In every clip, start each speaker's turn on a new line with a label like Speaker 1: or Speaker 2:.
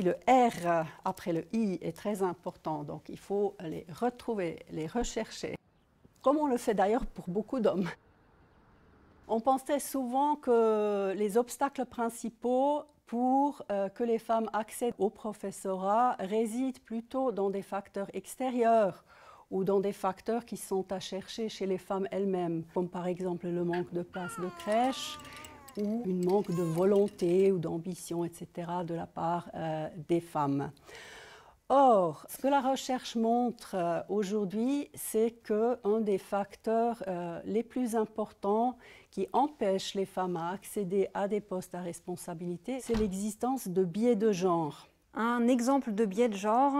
Speaker 1: le R après le I est très important, donc il faut les retrouver, les rechercher, comme on le fait d'ailleurs pour beaucoup d'hommes. On pensait souvent que les obstacles principaux pour que les femmes accèdent au professorat résident plutôt dans des facteurs extérieurs ou dans des facteurs qui sont à chercher chez les femmes elles-mêmes, comme par exemple le manque de place de crèche ou un manque de volonté ou d'ambition, etc., de la part des femmes. Or, ce que la recherche montre aujourd'hui, c'est qu'un des facteurs les plus importants qui empêchent les femmes à accéder à des postes à responsabilité, c'est l'existence de biais de genre.
Speaker 2: Un exemple de biais de genre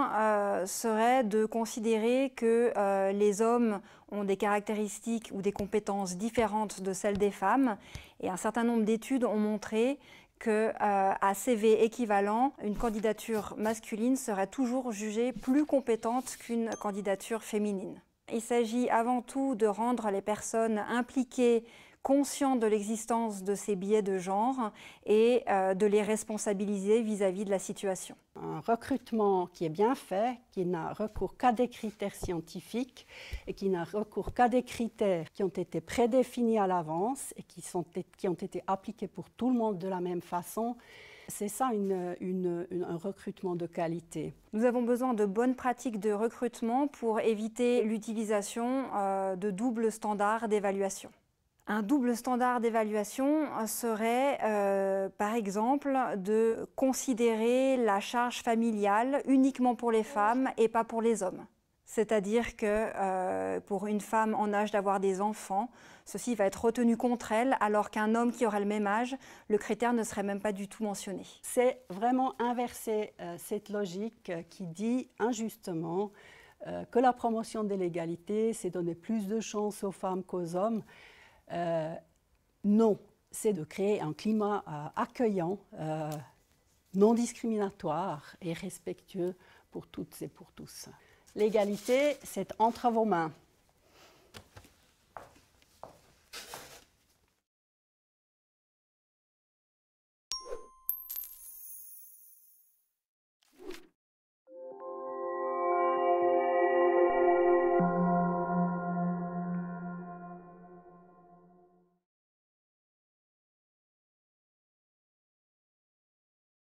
Speaker 2: serait de considérer que les hommes ont des caractéristiques ou des compétences différentes de celles des femmes, et un certain nombre d'études ont montré qu'à CV équivalent, une candidature masculine serait toujours jugée plus compétente qu'une candidature féminine. Il s'agit avant tout de rendre les personnes impliquées conscientes de l'existence de ces biais de genre et de les responsabiliser vis-à-vis de la situation.
Speaker 1: Un recrutement qui est bien fait, qui n'a recours qu'à des critères scientifiques et qui n'a recours qu'à des critères qui ont été prédéfinis à l'avance et qui ont été appliqués pour tout le monde de la même façon, c'est ça un recrutement de qualité.
Speaker 2: Nous avons besoin de bonnes pratiques de recrutement pour éviter l'utilisation de doubles standards d'évaluation. Un double standard d'évaluation serait, par exemple, de considérer la charge familiale uniquement pour les femmes et pas pour les hommes. C'est-à-dire que pour une femme en âge d'avoir des enfants, ceci va être retenu contre elle, alors qu'un homme qui aurait le même âge, le critère ne serait même pas du tout mentionné.
Speaker 1: C'est vraiment inverser cette logique qui dit injustement que la promotion de l'égalité, c'est donner plus de chances aux femmes qu'aux hommes. Non, c'est de créer un climat accueillant, non discriminatoire et respectueux pour toutes et pour tous. L'égalité, c'est entre vos mains.